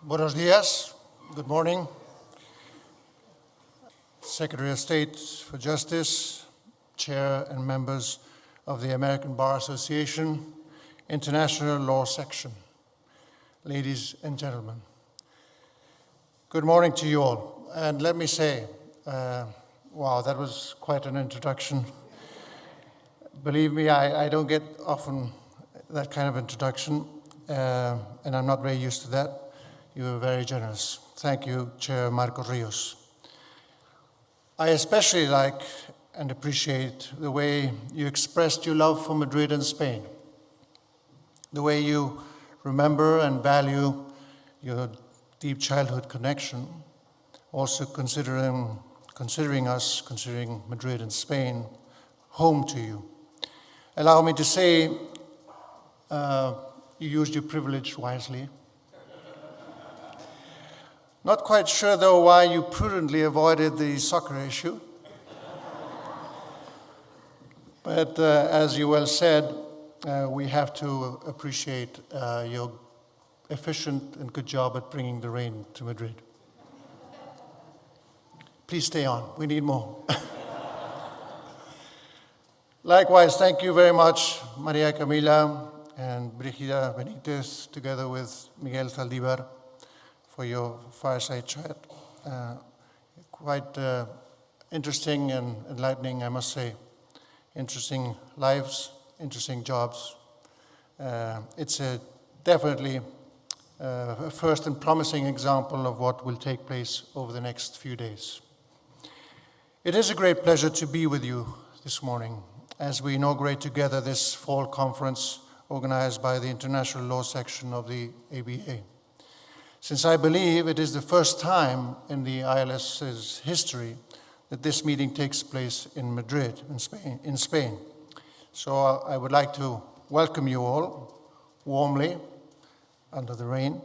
Buenos dias, good morning. Secretary of State for Justice, Chair and members of the American Bar Association, International Law Section, ladies and gentlemen. Good morning to you all. And let me say, wow, that was quite an introduction. Believe me, I don't get often that kind of introduction, and I'm not very used to that. You were very generous. Thank you, Chair Marco Rios. I especially like and appreciate the way you expressed your love for Madrid and Spain, the way you remember and value your deep childhood connection, also considering Madrid and Spain home to you. Allow me to say, you used your privilege wisely. Not quite sure, though, why you prudently avoided the soccer issue. But as you well said, we have to appreciate your efficient and good job at bringing the rain to Madrid. Please stay on. We need more. Likewise, thank you very much, Maria Camila and Brigida Benitez, together with Miguel Zaldívar, for your fireside chat. Quite interesting and enlightening, I must say. Interesting lives, interesting jobs. It's definitely a first and promising example of what will take place over the next few days. It is a great pleasure to be with you this morning as we inaugurate together this fall conference organized by the International Law Section of the ABA. Since I believe it is the first time in the ILS's history that this meeting takes place in Madrid, in Spain. So I would like to welcome you all warmly under the rain.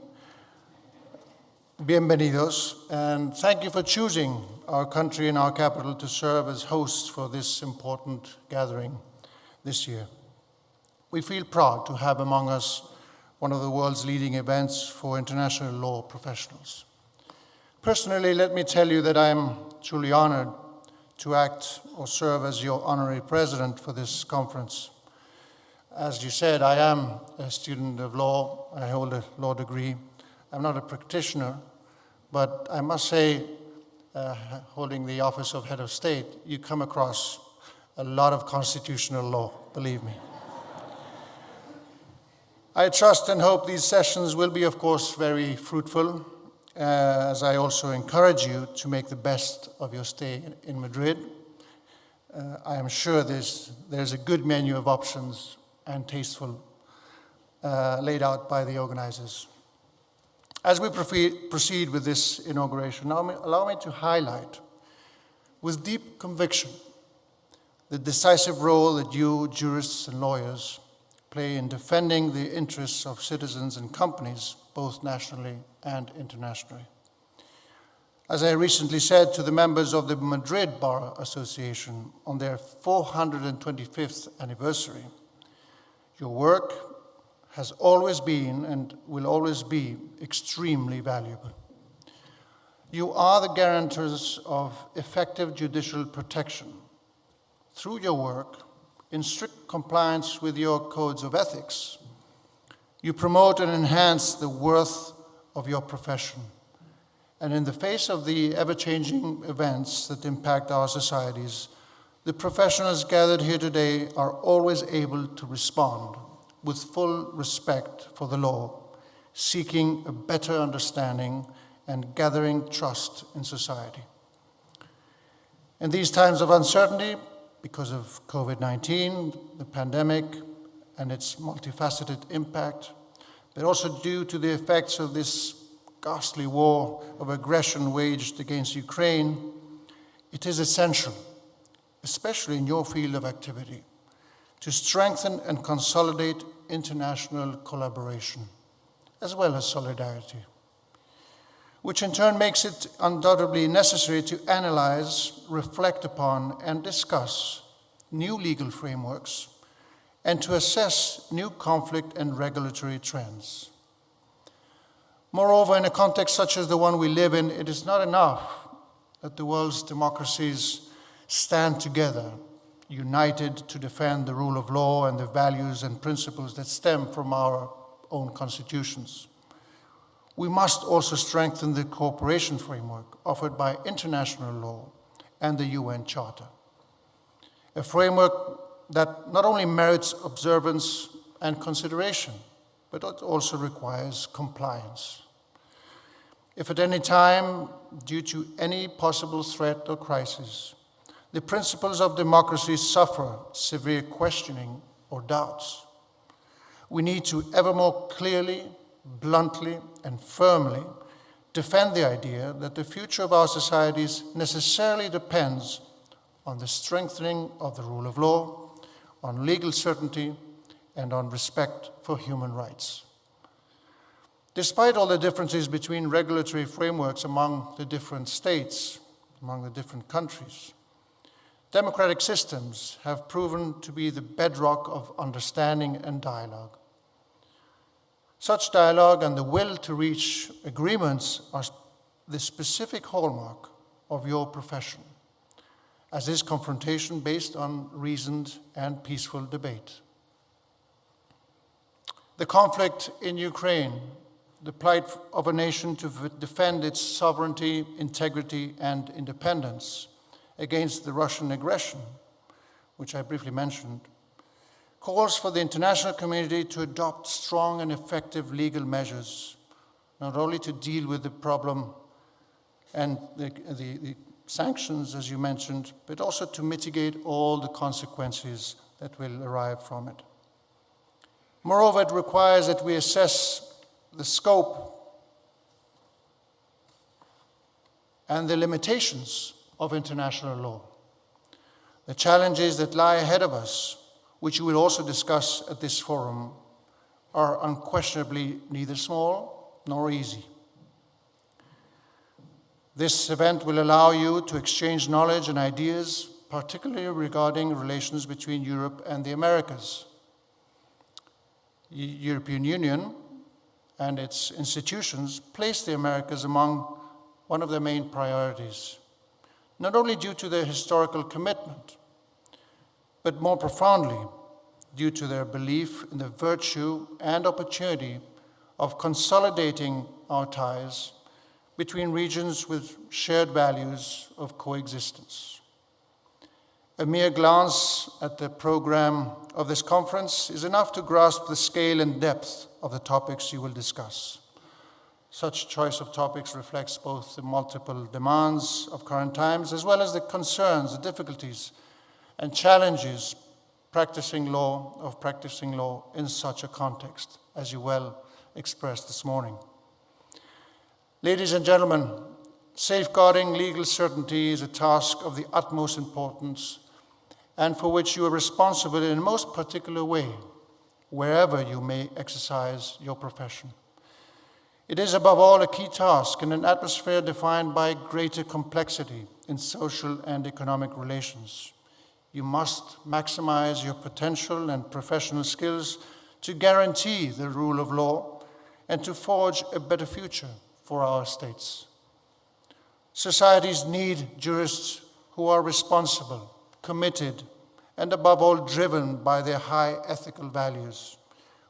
Bienvenidos, and thank you for choosing our country and our capital to serve as hosts for this important gathering this year. We feel proud to have among us one of the world's leading events for international law professionals. Personally, let me tell you that I'm truly honored to act or serve as your honorary president for this conference. As you said, I am a student of law. I hold a law degree. I'm not a practitioner, but I must say, holding the office of head of state, you come across a lot of constitutional law, believe me. I trust and hope these sessions will be, of course, very fruitful, as I also encourage you to make the best of your stay in Madrid. I am sure there's a good menu of options and tasteful laid out by the organizers. As we proceed with this inauguration, allow me to highlight with deep conviction the decisive role that you, jurists and lawyers, play in defending the interests of citizens and companies, both nationally and internationally. As I recently said to the members of the Madrid Bar Association on their 425th anniversary, your work has always been and will always be extremely valuable. You are the guarantors of effective judicial protection. Through your work, in strict compliance with your codes of ethics, you promote and enhance the worth of your profession. And in the face of the ever-changing events that impact our societies, the professionals gathered here today are always able to respond with full respect for the law, seeking a better understanding and gathering trust in society. In these times of uncertainty, because of COVID-19, the pandemic, and its multifaceted impact, but also due to the effects of this ghastly war of aggression waged against Ukraine, it is essential, especially in your field of activity, to strengthen and consolidate international collaboration, as well as solidarity, which in turn makes it undoubtedly necessary to analyze, reflect upon, and discuss new legal frameworks, and to assess new conflict and regulatory trends. Moreover, in a context such as the one we live in, it is not enough that the world's democracies stand together, united to defend the rule of law and the values and principles that stem from our own constitutions. We must also strengthen the cooperation framework offered by international law and the UN Charter, a framework that not only merits observance and consideration, but it also requires compliance. If at any time, due to any possible threat or crisis, the principles of democracy suffer severe questioning or doubts, we need to ever more clearly, bluntly, and firmly defend the idea that the future of our societies necessarily depends on the strengthening of the rule of law, on legal certainty, and on respect for human rights. Despite all the differences between regulatory frameworks among the different states, among the different countries, democratic systems have proven to be the bedrock of understanding and dialogue. Such dialogue and the will to reach agreements are the specific hallmark of your profession, as is confrontation based on reasoned and peaceful debate. The conflict in Ukraine, the plight of a nation to defend its sovereignty, integrity, and independence against the Russian aggression, which I briefly mentioned, calls for the international community to adopt strong and effective legal measures, not only to deal with the problem and the sanctions, as you mentioned, but also to mitigate all the consequences that will arrive from it. Moreover, it requires that we assess the scope and the limitations of international law, the challenges that lie ahead of us, which we will also discuss at this forum, are unquestionably neither small nor easy. This event will allow you to exchange knowledge and ideas, particularly regarding relations between Europe and the Americas. The European Union and its institutions place the Americas among one of their main priorities, not only due to their historical commitment, but more profoundly, due to their belief in the virtue and opportunity of consolidating our ties between regions with shared values of coexistence. A mere glance at the program of this conference is enough to grasp the scale and depth of the topics you will discuss. Such choice of topics reflects both the multiple demands of current times as well as the concerns, the difficulties, and challenges practicing law in such a context, as you well expressed this morning. Ladies and gentlemen, safeguarding legal certainty is a task of the utmost importance and for which you are responsible in a most particular way, wherever you may exercise your profession. It is above all a key task in an atmosphere defined by greater complexity in social and economic relations. You must maximize your potential and professional skills to guarantee the rule of law and to forge a better future for our states. Societies need jurists who are responsible, committed, and above all driven by their high ethical values.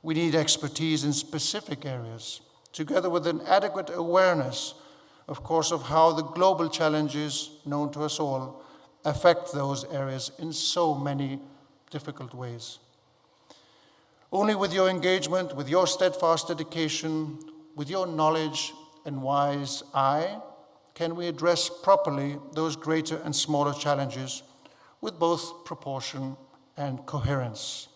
We need expertise in specific areas, together with an adequate awareness, of course, of how the global challenges known to us all affect those areas in so many difficult ways. Only with your engagement, with your steadfast dedication, with your knowledge and wise eye, can we address properly those greater and smaller challenges with both proportion and coherence.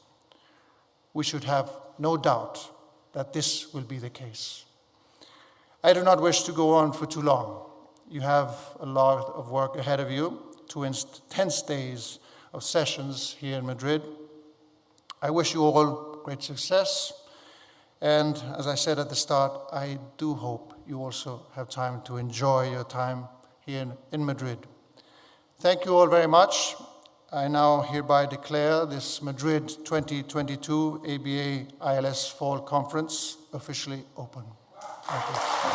We should have no doubt that this will be the case. I do not wish to go on for too long. You have a lot of work ahead of you, 2 intense days of sessions here in Madrid. I wish you all great success. And as I said at the start, I do hope you also have time to enjoy your time here in Madrid. Thank you all very much. I now hereby declare this Madrid 2022 ABA ILS Fall Conference officially open. Thank you.